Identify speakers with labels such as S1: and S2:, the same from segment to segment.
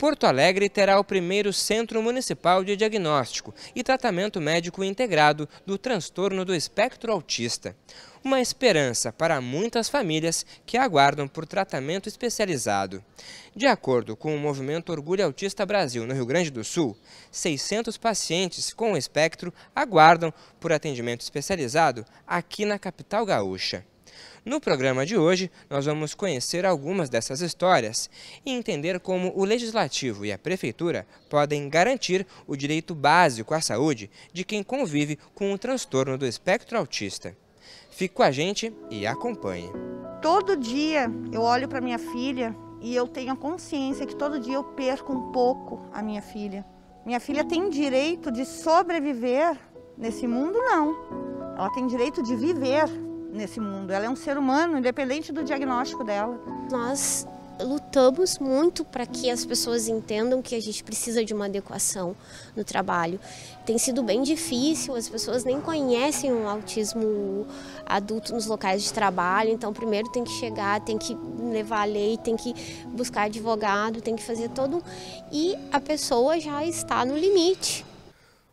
S1: Porto Alegre terá o primeiro Centro Municipal de Diagnóstico e Tratamento Médico Integrado do transtorno do espectro autista. Uma esperança para muitas famílias que aguardam por tratamento especializado. De acordo com o movimento Orgulho Autista Brasil no Rio Grande do Sul, 600 pacientes com o espectro aguardam por atendimento especializado aqui na capital gaúcha. No programa de hoje, nós vamos conhecer algumas dessas histórias e entender como o Legislativo e a Prefeitura podem garantir o direito básico à saúde de quem convive com o transtorno do espectro autista. Fique com a gente e acompanhe.
S2: Todo dia eu olho para minha filha e eu tenho a consciência que todo dia eu perco um pouco a minha filha. Minha filha tem direito de sobreviver nesse mundo? Não. Ela tem direito de viver nesse mundo. Ela é um ser humano, independente do diagnóstico dela.
S3: Nós lutamos muito para que as pessoas entendam que a gente precisa de uma adequação no trabalho. Tem sido bem difícil, as pessoas nem conhecem o autismo adulto nos locais de trabalho, então primeiro tem que chegar, tem que levar a lei, tem que buscar advogado, tem que fazer todo... E a pessoa já está no limite.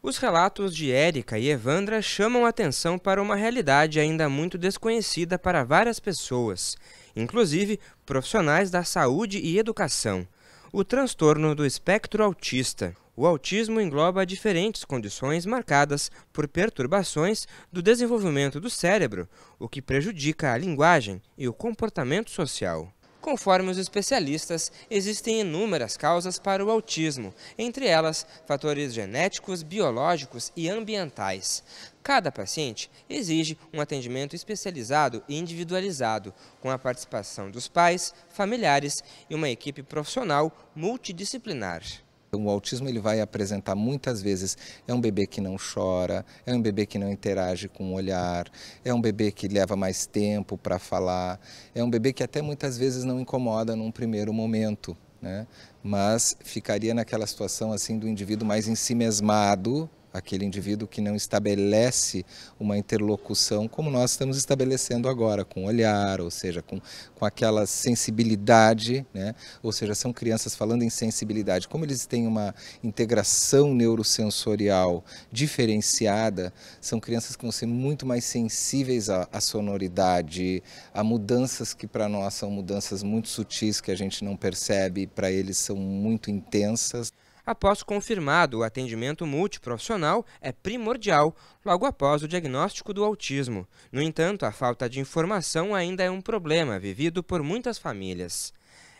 S1: Os relatos de Érica e Evandra chamam atenção para uma realidade ainda muito desconhecida para várias pessoas, inclusive profissionais da saúde e educação: o transtorno do espectro autista. O autismo engloba diferentes condições marcadas por perturbações do desenvolvimento do cérebro, o que prejudica a linguagem e o comportamento social. Conforme os especialistas, existem inúmeras causas para o autismo, entre elas fatores genéticos, biológicos e ambientais. Cada paciente exige um atendimento especializado e individualizado, com a participação dos pais, familiares e uma equipe profissional multidisciplinar.
S4: O autismo ele vai apresentar muitas vezes, é um bebê que não chora, é um bebê que não interage com o olhar, é um bebê que leva mais tempo para falar, é um bebê que até muitas vezes não incomoda num primeiro momento, né? Mas ficaria naquela situação assim do indivíduo mais ensimesmado, aquele indivíduo que não estabelece uma interlocução como nós estamos estabelecendo agora, com o olhar, ou seja, com aquela sensibilidade, né? Ou seja, são crianças falando em sensibilidade. Como eles têm uma integração neurosensorial diferenciada, são crianças que vão ser muito mais sensíveis à sonoridade, a mudanças que para nós são mudanças muito sutis que a gente não percebe, para eles são muito intensas.
S1: Após confirmado, o atendimento multiprofissional é primordial logo após o diagnóstico do autismo. No entanto, a falta de informação ainda é um problema vivido por muitas famílias.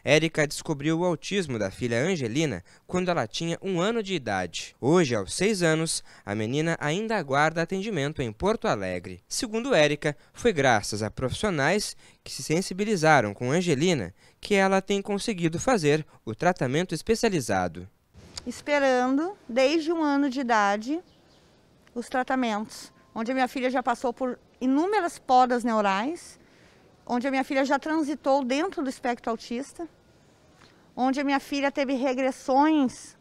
S1: Érica descobriu o autismo da filha Angelina quando ela tinha 1 ano de idade. Hoje, aos 6 anos, a menina ainda aguarda atendimento em Porto Alegre. Segundo Érica, foi graças a profissionais que se sensibilizaram com Angelina que ela tem conseguido fazer o tratamento especializado.
S2: Esperando, desde 1 ano de idade, os tratamentos, onde a minha filha já passou por inúmeras podas neurais, onde a minha filha já transitou dentro do espectro autista, onde a minha filha teve regressões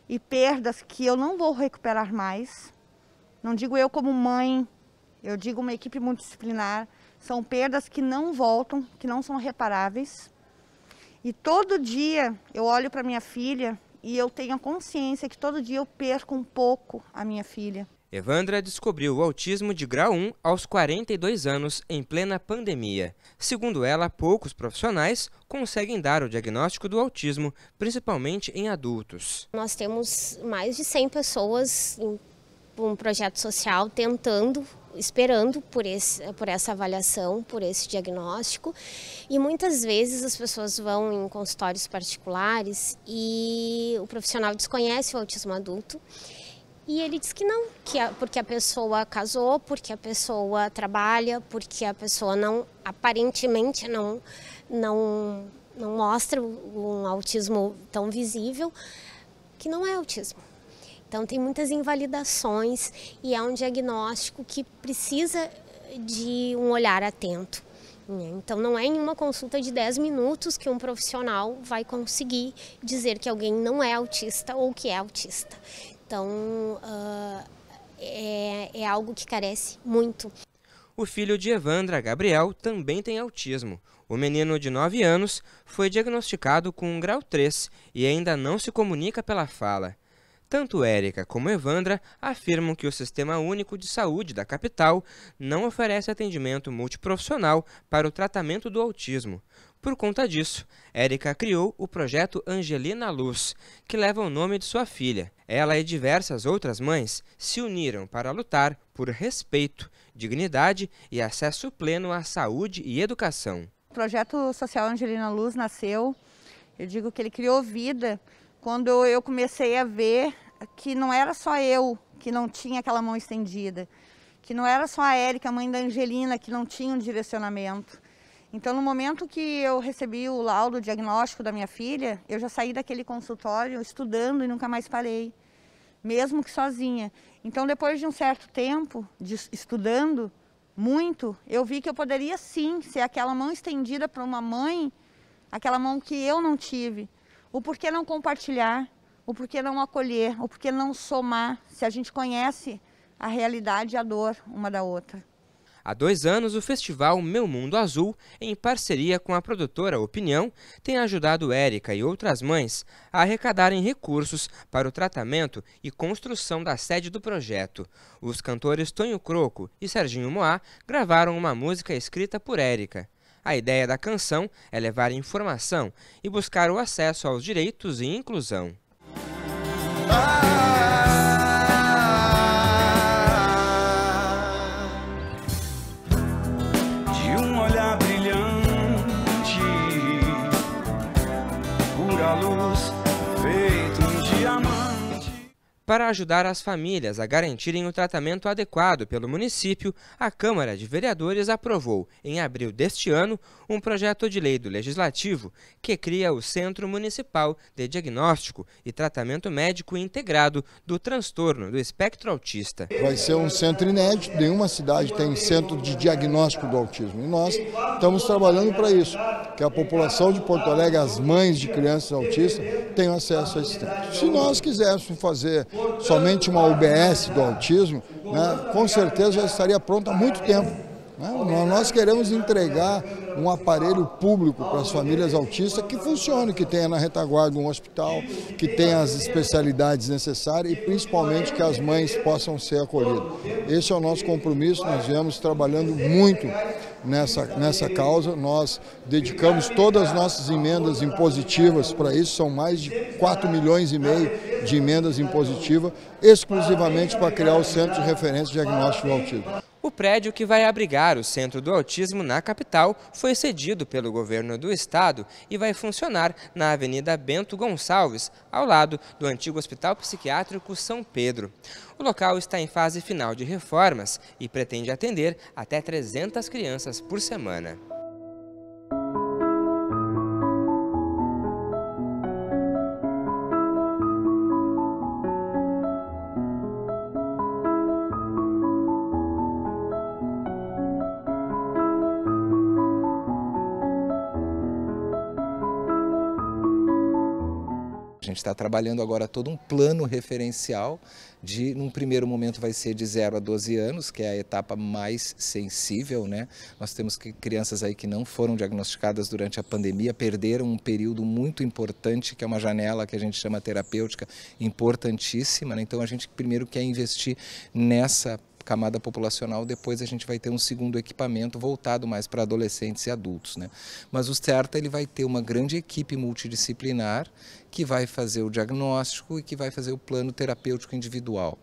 S2: e perdas que eu não vou recuperar mais. Não digo eu como mãe, eu digo uma equipe multidisciplinar, são perdas que não voltam, que não são reparáveis. E todo dia eu olho para minha filha e eu tenho a consciência que todo dia eu perco um pouco a minha filha.
S1: Evandra descobriu o autismo de grau 1 aos 42 anos, em plena pandemia. Segundo ela, poucos profissionais conseguem dar o diagnóstico do autismo, principalmente em adultos.
S3: Nós temos mais de 100 pessoas em um projeto social esperando por essa avaliação, por esse diagnóstico, e muitas vezes as pessoas vão em consultórios particulares e o profissional desconhece o autismo adulto e ele diz que não, porque a pessoa casou, porque a pessoa trabalha, porque a pessoa aparentemente não mostra um autismo tão visível, que não é autismo. Então tem muitas invalidações e é um diagnóstico que precisa de um olhar atento. Então não é em uma consulta de 10 minutos que um profissional vai conseguir dizer que alguém não é autista ou que é autista. Então é algo que carece muito.
S1: O filho de Evandra, Gabriel, também tem autismo. O menino de 9 anos foi diagnosticado com grau 3 e ainda não se comunica pela fala. Tanto Érica como Evandra afirmam que o Sistema Único de Saúde da capital não oferece atendimento multiprofissional para o tratamento do autismo. Por conta disso, Érica criou o projeto Angelina Luz, que leva o nome de sua filha. Ela e diversas outras mães se uniram para lutar por respeito, dignidade e acesso pleno à saúde e educação.
S2: O projeto social Angelina Luz nasceu, eu digo que ele criou vida, quando eu comecei a ver que não era só eu que não tinha aquela mão estendida, que não era só a Érica, mãe da Angelina, que não tinha um direcionamento. Então, no momento que eu recebi o laudo diagnóstico da minha filha, eu já saí daquele consultório estudando e nunca mais parei, mesmo que sozinha. Então, depois de um certo tempo estudando muito, eu vi que eu poderia sim ser aquela mão estendida para uma mãe, aquela mão que eu não tive. O porquê não compartilhar, o porquê não acolher, o porquê não somar, se a gente conhece a realidade e a dor uma da outra.
S1: Há 2 anos, o festival Meu Mundo Azul, em parceria com a produtora Opinião, tem ajudado Érica e outras mães a arrecadarem recursos para o tratamento e construção da sede do projeto. Os cantores Tonho Croco e Serginho Moá gravaram uma música escrita por Érica. A ideia da canção é levar informação e buscar o acesso aos direitos e inclusão.
S5: De um olhar brilhante, pura luz, feito um diamante.
S1: Para ajudar as famílias a garantirem o tratamento adequado pelo município, a Câmara de Vereadores aprovou, em abril deste ano, um projeto de lei do Legislativo que cria o Centro Municipal de Diagnóstico e Tratamento Médico Integrado do Transtorno do Espectro Autista.
S6: Vai ser um centro inédito, nenhuma cidade tem centro de diagnóstico do autismo. E nós estamos trabalhando para isso, que a população de Porto Alegre, as mães de crianças autistas, tenham acesso a esse centro. Se nós quiséssemos fazer somente uma UBS do autismo, né, com certeza já estaria pronta há muito tempo. Nós queremos entregar um aparelho público para as famílias autistas que funcione, que tenha na retaguarda um hospital, que tenha as especialidades necessárias e principalmente que as mães possam ser acolhidas. Esse é o nosso compromisso, nós viemos trabalhando muito nessa causa, nós dedicamos todas as nossas emendas impositivas para isso, são mais de 4,5 milhões de emendas impositivas, exclusivamente para criar o Centro de Referência de Diagnóstico do Autismo.
S1: O prédio que vai abrigar o Centro do Autismo na capital foi cedido pelo governo do estado e vai funcionar na Avenida Bento Gonçalves, ao lado do antigo Hospital Psiquiátrico São Pedro. O local está em fase final de reformas e pretende atender até 300 crianças por semana.
S4: A gente está trabalhando agora todo um plano referencial num primeiro momento vai ser de 0 a 12 anos, que é a etapa mais sensível, né? Nós temos crianças aí que não foram diagnosticadas durante a pandemia, perderam um período muito importante, que é uma janela que a gente chama terapêutica, importantíssima, né? Então a gente primeiro quer investir nessa camada populacional, depois a gente vai ter um segundo equipamento voltado mais para adolescentes e adultos, né? Mas o CERTA ele vai ter uma grande equipe multidisciplinar que vai fazer o diagnóstico e que vai fazer o plano terapêutico individual.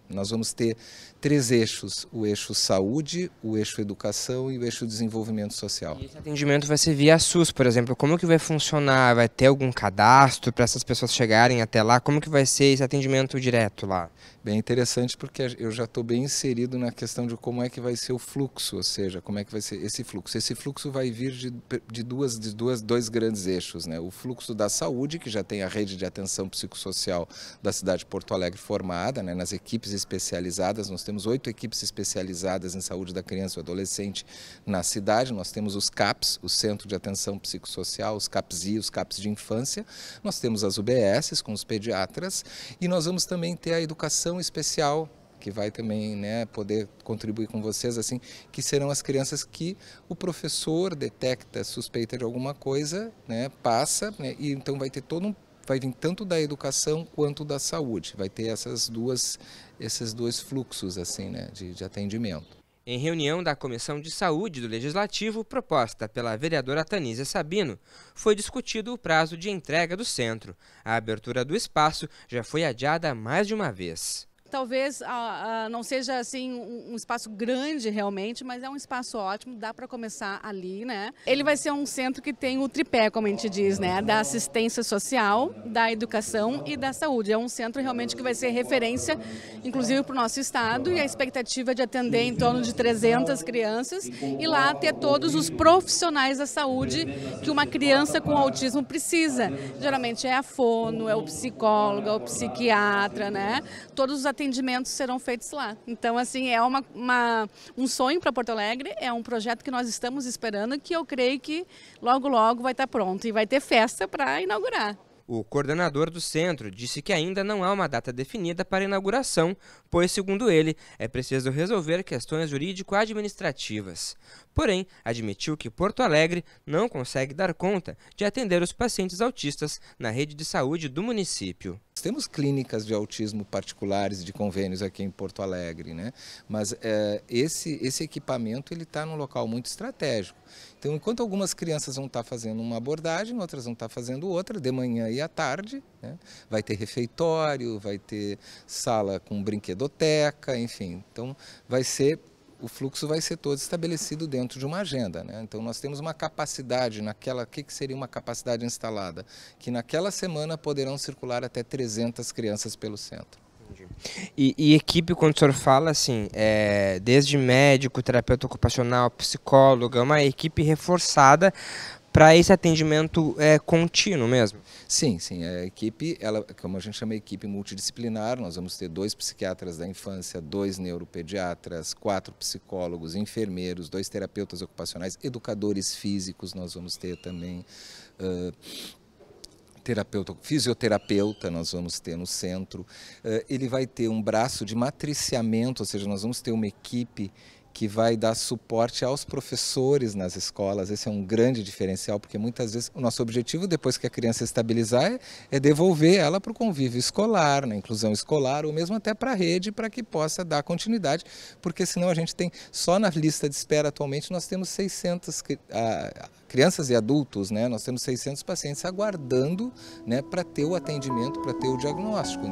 S4: Nós vamos ter 3 eixos, o eixo saúde, o eixo educação e o eixo desenvolvimento social.
S1: E esse atendimento vai ser via SUS, por exemplo, como que vai funcionar? Vai ter algum cadastro para essas pessoas chegarem até lá? Como que vai ser esse atendimento direto lá?
S4: Bem interessante porque eu já estou bem inserido na questão de como é que vai ser o fluxo, ou seja, como é que vai ser esse fluxo. Esse fluxo vai vir de dois grandes eixos, né? O fluxo da saúde, que já tem a rede de atenção psicossocial da cidade de Porto Alegre formada, né? Nas equipes especializadas, nós temos 8 equipes especializadas em saúde da criança e do adolescente na cidade, nós temos os CAPs, o Centro de Atenção Psicossocial, os CAPs-I, os CAPs de infância, nós temos as UBSs com os pediatras e nós vamos também ter a educação especial, que vai também, né, poder contribuir com vocês, assim, que serão as crianças que o professor detecta suspeita de alguma coisa, né, passa, né, e então vai ter vai vir tanto da educação quanto da saúde, vai ter esses dois fluxos assim, né, de atendimento.
S1: Em reunião da Comissão de Saúde do Legislativo, proposta pela vereadora Tanísia Sabino, foi discutido o prazo de entrega do centro. A abertura do espaço já foi adiada mais de uma vez.
S7: Talvez não seja assim um espaço grande realmente, mas é um espaço ótimo, dá para começar ali, né? Ele vai ser um centro que tem o tripé, como a gente diz, né? Da assistência social, da educação e da saúde. É um centro realmente que vai ser referência, inclusive para o nosso estado, e a expectativa é de atender em torno de 300 crianças e lá ter todos os profissionais da saúde que uma criança com autismo precisa. Geralmente é a fono, é o psicólogo, é o psiquiatra, né? Todos os atendimentos serão feitos lá. Então, assim, é um sonho para Porto Alegre, é um projeto que nós estamos esperando, que eu creio que logo, logo vai estar pronto e vai ter festa para inaugurar.
S1: O coordenador do centro disse que ainda não há uma data definida para a inauguração, pois, segundo ele, é preciso resolver questões jurídico-administrativas. Porém, admitiu que Porto Alegre não consegue dar conta de atender os pacientes autistas na rede de saúde do município.
S4: Temos clínicas de autismo particulares de convênios aqui em Porto Alegre, né? Mas esse equipamento ele está num local muito estratégico. Então, enquanto algumas crianças vão estar fazendo uma abordagem, outras vão estar fazendo outra, de manhã e à tarde, né? Vai ter refeitório, vai ter sala com brinquedoteca, enfim. Então, o fluxo vai ser todo estabelecido dentro de uma agenda, né? Então nós temos uma capacidade o que seria uma capacidade instalada? Que naquela semana poderão circular até 300 crianças pelo centro.
S1: E equipe, quando o senhor fala assim, desde médico, terapeuta ocupacional, psicólogo, é uma equipe reforçada para esse atendimento contínuo mesmo?
S4: Sim, a equipe, como a gente chama, equipe multidisciplinar, nós vamos ter 2 psiquiatras da infância, 2 neuropediatras, 4 psicólogos, enfermeiros, 2 terapeutas ocupacionais, educadores físicos, nós vamos ter também fisioterapeuta, nós vamos ter no centro. Ele vai ter um braço de matriciamento, ou seja, nós vamos ter uma equipe que vai dar suporte aos professores nas escolas. Esse é um grande diferencial, porque muitas vezes o nosso objetivo, depois que a criança estabilizar, é devolver ela para o convívio escolar, na inclusão escolar, ou mesmo até para a rede, para que possa dar continuidade, porque senão a gente tem, só na lista de espera atualmente, nós temos 600 crianças e adultos, né? Nós temos 600 pacientes aguardando, né, para ter o atendimento, para ter o diagnóstico.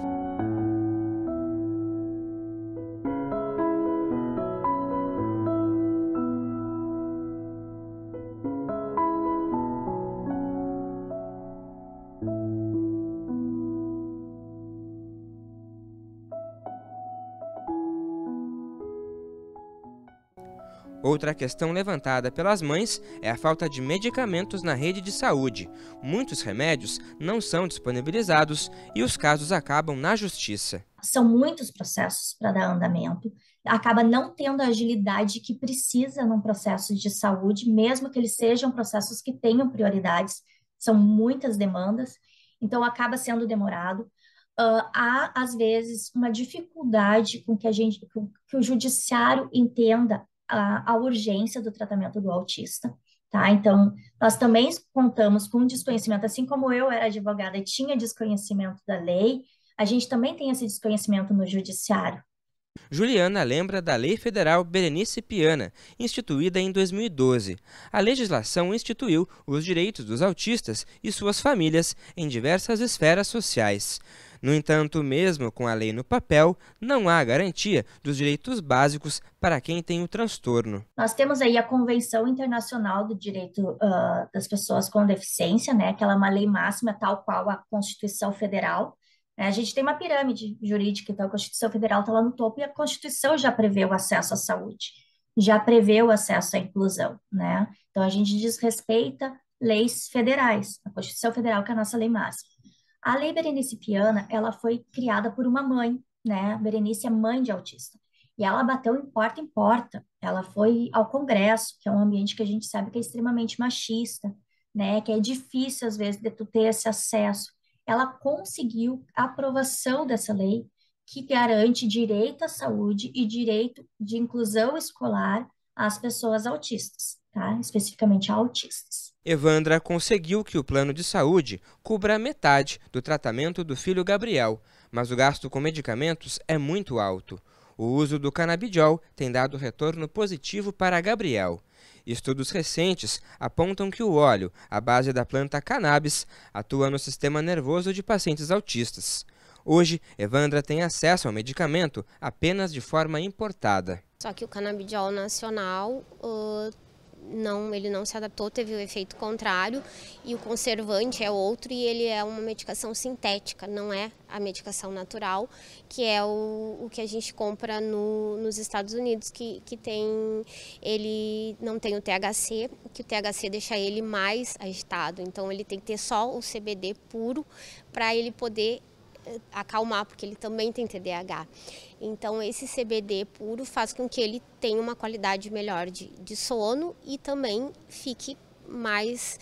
S1: Outra questão levantada pelas mães é a falta de medicamentos na rede de saúde. Muitos remédios não são disponibilizados e os casos acabam na justiça.
S8: São muitos processos para dar andamento, acaba não tendo a agilidade que precisa num processo de saúde, mesmo que eles sejam processos que tenham prioridades, são muitas demandas, então acaba sendo demorado. Há, às vezes, uma dificuldade com que o judiciário entenda a urgência do tratamento do autista, tá? Então, nós também contamos com desconhecimento, assim como eu era advogada e tinha desconhecimento da lei, a gente também tem esse desconhecimento no judiciário.
S1: Juliana lembra da Lei Federal Berenice Piana, instituída em 2012. A legislação instituiu os direitos dos autistas e suas famílias em diversas esferas sociais. No entanto, mesmo com a lei no papel, não há garantia dos direitos básicos para quem tem o transtorno.
S8: Nós temos aí a Convenção Internacional do Direito das Pessoas com Deficiência, né, que ela é uma lei máxima, tal qual a Constituição Federal. A gente tem uma pirâmide jurídica, então a Constituição Federal está lá no topo e a Constituição já prevê o acesso à saúde, já prevê o acesso à inclusão, né? Então a gente desrespeita leis federais, a Constituição Federal que é a nossa lei máxima. A Lei Berenice Piana, ela foi criada por uma mãe, né? Berenice é mãe de autista. E ela bateu em porta. Ela foi ao Congresso, que é um ambiente que a gente sabe que é extremamente machista, né? Que é difícil, às vezes, de tu ter esse acesso. Ela conseguiu a aprovação dessa lei, que garante direito à saúde e direito de inclusão escolar às pessoas autistas, tá? Especificamente autistas.
S1: Evandra conseguiu que o plano de saúde cubra metade do tratamento do filho Gabriel, mas o gasto com medicamentos é muito alto. O uso do canabidiol tem dado retorno positivo para Gabriel. Estudos recentes apontam que o óleo, à base da planta cannabis, atua no sistema nervoso de pacientes autistas. Hoje, Evandra tem acesso ao medicamento apenas de forma importada.
S3: Só que o canabidiol nacional, ele não se adaptou, teve o efeito contrário, e o conservante é outro, e ele é uma medicação sintética, não é a medicação natural, que é o que a gente compra nos Estados Unidos, que ele não tem o THC, que o THC deixa ele mais agitado, então ele tem que ter só o CBD puro para ele poder acalmar, porque ele também tem TDAH. Então esse CBD puro faz com que ele tenha uma qualidade melhor de sono e também fique mais,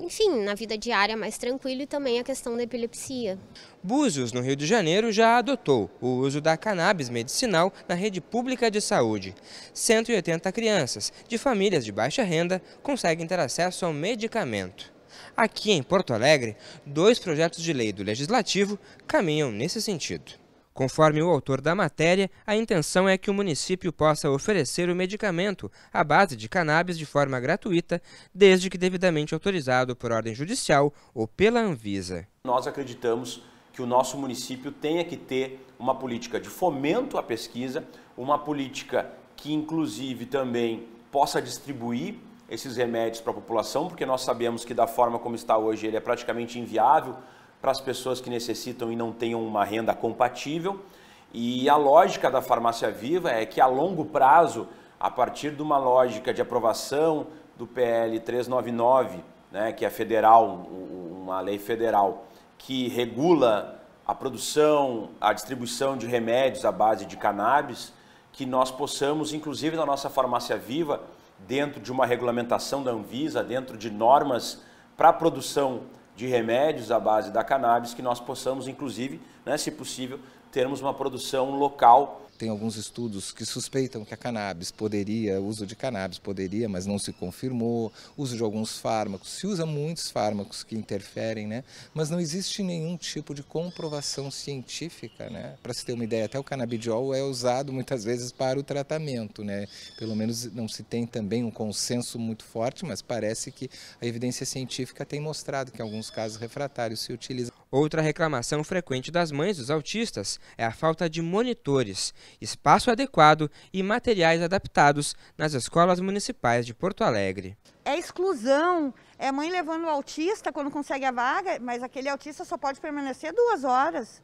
S3: enfim, na vida diária mais tranquilo, e também a questão da epilepsia.
S1: Búzios, no Rio de Janeiro, já adotou o uso da cannabis medicinal na rede pública de saúde. 180 crianças de famílias de baixa renda conseguem ter acesso ao medicamento. Aqui em Porto Alegre, 2 projetos de lei do Legislativo caminham nesse sentido. Conforme o autor da matéria, a intenção é que o município possa oferecer o medicamento à base de cannabis de forma gratuita, desde que devidamente autorizado por ordem judicial ou pela Anvisa.
S9: Nós acreditamos que o nosso município tenha que ter uma política de fomento à pesquisa, uma política que inclusive também possa distribuir esses remédios para a população, porque nós sabemos que da forma como está hoje ele é praticamente inviável para as pessoas que necessitam e não tenham uma renda compatível. E a lógica da Farmácia Viva é que a longo prazo, a partir de uma lógica de aprovação do PL 399, né, que é federal, uma lei federal que regula a produção, a distribuição de remédios à base de cannabis, que nós possamos, inclusive na nossa Farmácia Viva, dentro de uma regulamentação da Anvisa, dentro de normas para a produção de remédios à base da cannabis, que nós possamos, inclusive, né, se possível, termos uma produção local.
S4: Tem alguns estudos que suspeitam que o uso de cannabis poderia, mas não se confirmou, uso de alguns fármacos, se usa muitos fármacos que interferem, né? Mas não existe nenhum tipo de comprovação científica, né? Para se ter uma ideia, até o canabidiol é usado muitas vezes para o tratamento, né? Pelo menos não se tem também um consenso muito forte, mas parece que a evidência científica tem mostrado que em alguns casos refratários se utiliza.
S1: Outra reclamação frequente das mães dos autistas é a falta de monitores, espaço adequado e materiais adaptados nas escolas municipais de Porto Alegre.
S2: É exclusão, é mãe levando o autista quando consegue a vaga, mas aquele autista só pode permanecer 2 horas,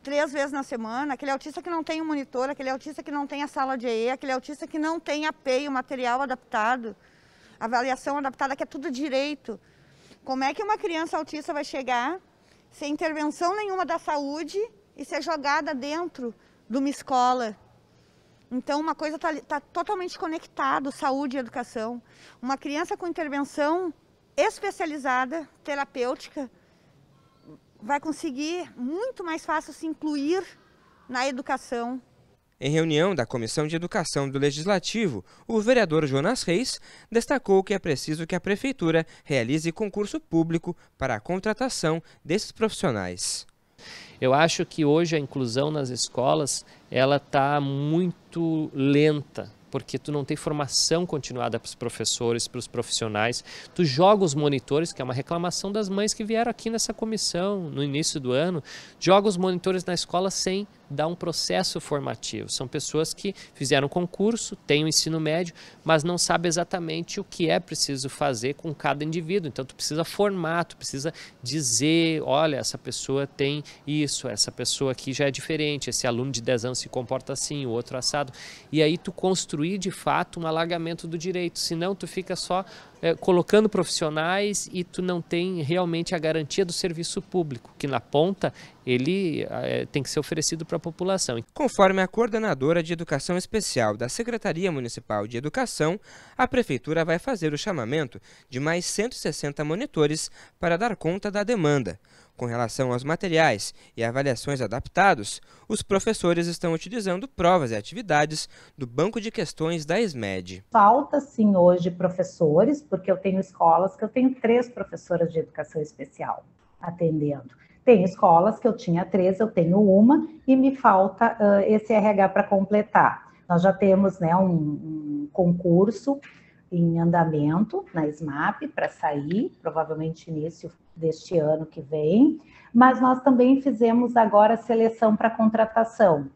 S2: 3 vezes na semana, aquele autista que não tem um monitor, aquele autista que não tem a sala de EE, aquele autista que não tem APEI, o material adaptado, avaliação adaptada, que é tudo direito. Como é que uma criança autista vai chegar sem intervenção nenhuma da saúde e ser jogada dentro de uma escola? Então, uma coisa está totalmente conectada, saúde e educação. Uma criança com intervenção especializada, terapêutica, vai conseguir muito mais fácil se incluir na educação.
S1: Em reunião da Comissão de Educação do Legislativo, o vereador Jonas Reis destacou que é preciso que a Prefeitura realize concurso público para a contratação desses profissionais.
S10: Eu acho que hoje a inclusão nas escolas ela está muito lenta, porque tu não tem formação continuada para os professores, para os profissionais. Tu joga os monitores, que é uma reclamação das mães que vieram aqui nessa comissão no início do ano, joga os monitores na escola sem dar um processo formativo. São pessoas que fizeram concurso, têm o ensino médio, mas não sabem exatamente o que é preciso fazer com cada indivíduo. Então tu precisa formar, tu precisa dizer, olha, essa pessoa tem isso, essa pessoa aqui já é diferente, esse aluno de 10 anos se comporta assim, o outro assado. E aí tu construir de fato um alargamento do direito, senão tu fica só colocando profissionais e tu não tem realmente a garantia do serviço público, que na ponta ele tem que ser oferecido para a população.
S1: Conforme a coordenadora de Educação Especial da Secretaria Municipal de Educação, a Prefeitura vai fazer o chamamento de mais 160 monitores para dar conta da demanda. Com relação aos materiais e avaliações adaptados, os professores estão utilizando provas e atividades do banco de questões da SMED.
S11: Falta sim hoje professores, porque eu tenho escolas que eu tenho 3 professoras de educação especial atendendo. Tem escolas que eu tinha 3, eu tenho 1 e me falta esse RH para completar. Nós já temos, né, um concurso em andamento na SMAP para sair, provavelmente início deste ano que vem, mas nós também fizemos agora a seleção para contratação,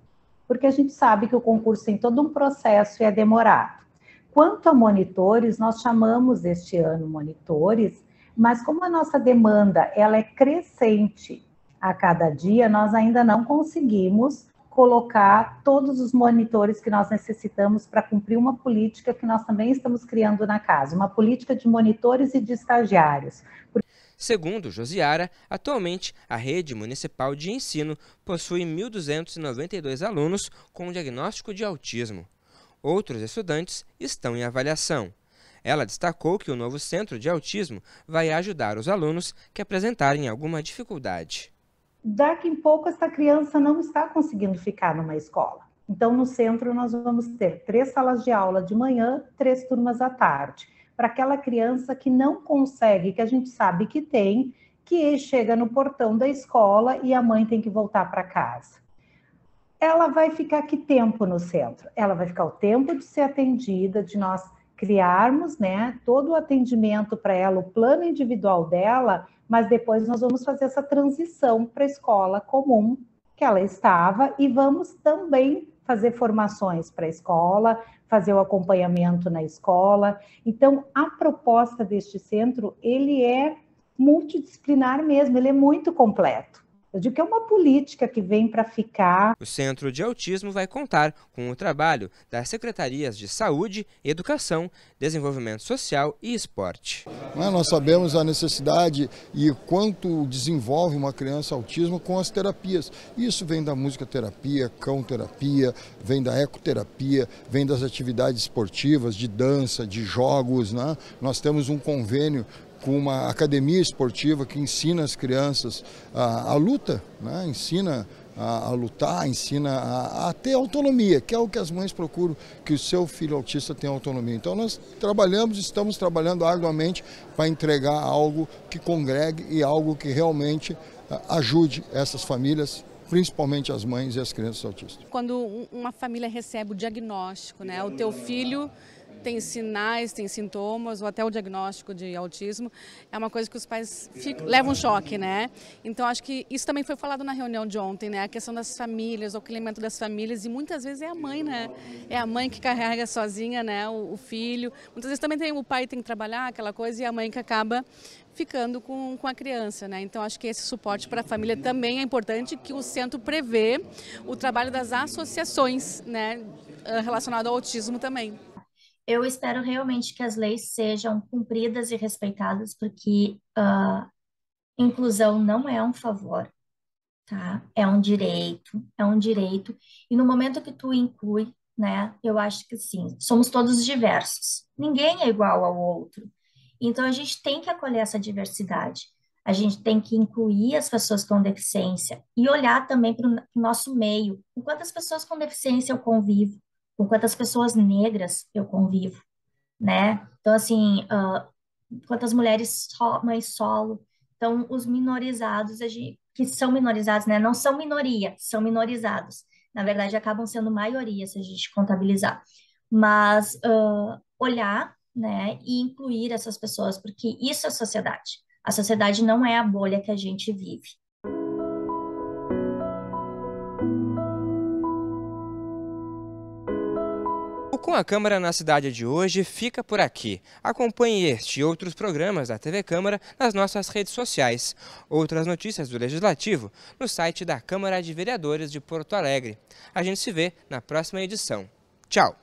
S11: porque a gente sabe que o concurso tem todo um processo e é demorado. Quanto a monitores, nós chamamos este ano monitores, mas como a nossa demanda ela é crescente a cada dia, nós ainda não conseguimos colocar todos os monitores que nós necessitamos para cumprir uma política que nós também estamos criando na casa, uma política de monitores e de estagiários.
S1: Segundo Josiara, atualmente a rede municipal de ensino possui 1.292 alunos com diagnóstico de autismo. Outros estudantes estão em avaliação. Ela destacou que o novo centro de autismo vai ajudar os alunos que apresentarem alguma dificuldade.
S11: Daqui a pouco essa criança não está conseguindo ficar numa escola. Então, no centro, nós vamos ter 3 salas de aula de manhã, 3 turmas à tarde. Para aquela criança que não consegue, que a gente sabe que tem, que chega no portão da escola e a mãe tem que voltar para casa. Ela vai ficar que tempo no centro? Ela vai ficar o tempo de ser atendida, de nós criarmos, né, todo o atendimento para ela, o plano individual dela, mas depois nós vamos fazer essa transição para a escola comum que ela estava e vamos também fazer formações para a escola, fazer o acompanhamento na escola. Então, a proposta deste centro, ele é multidisciplinar mesmo, ele é muito completo. Eu digo que é uma política que vem para ficar.
S1: O Centro de Autismo vai contar com o trabalho das Secretarias de Saúde, Educação, Desenvolvimento Social e Esporte.
S6: Nós sabemos a necessidade e quanto desenvolve uma criança autismo com as terapias. Isso vem da musicoterapia, cão-terapia, vem da ecoterapia, vem das atividades esportivas, de dança, de jogos, né? Nós temos um convênio com uma academia esportiva que ensina as crianças a luta, né? Ensina a lutar, ensina a ter autonomia, que é o que as mães procuram, que o seu filho autista tenha autonomia. Então nós estamos trabalhando arduamente para entregar algo que congregue e algo que realmente ajude essas famílias, principalmente as mães e as crianças autistas.
S7: Quando uma família recebe o diagnóstico, né, o teu filho tem sinais, tem sintomas, ou até o diagnóstico de autismo, é uma coisa que os pais levam um choque, né? Então, acho que isso também foi falado na reunião de ontem, né? A questão das famílias, o acolhimento das famílias, e muitas vezes é a mãe, né? É a mãe que carrega sozinha, né, o filho. Muitas vezes também o pai tem que trabalhar, aquela coisa, e a mãe que acaba ficando com a criança, né? Então, acho que esse suporte para a família também é importante, que o centro prevê o trabalho das associações, né, relacionado ao autismo também.
S8: Eu espero realmente que as leis sejam cumpridas e respeitadas, porque inclusão não é um favor, tá? É um direito, e no momento que tu inclui, né, eu acho que sim, somos todos diversos, ninguém é igual ao outro, então a gente tem que acolher essa diversidade, a gente tem que incluir as pessoas com deficiência e olhar também para o nosso meio, com quantas pessoas com deficiência eu convivo, com quantas pessoas negras eu convivo, né? Então, assim, quantas mulheres mães solo. Então, os minorizados, que são minorizados, né? Não são minoria, são minorizados. Na verdade, acabam sendo maioria, se a gente contabilizar. Mas olhar, né, e incluir essas pessoas, porque isso é sociedade. A sociedade não é a bolha que a gente vive.
S1: Com a Câmara na Cidade de hoje fica por aqui. Acompanhe este e outros programas da TV Câmara nas nossas redes sociais. Outras notícias do Legislativo no site da Câmara de Vereadores de Porto Alegre. A gente se vê na próxima edição. Tchau!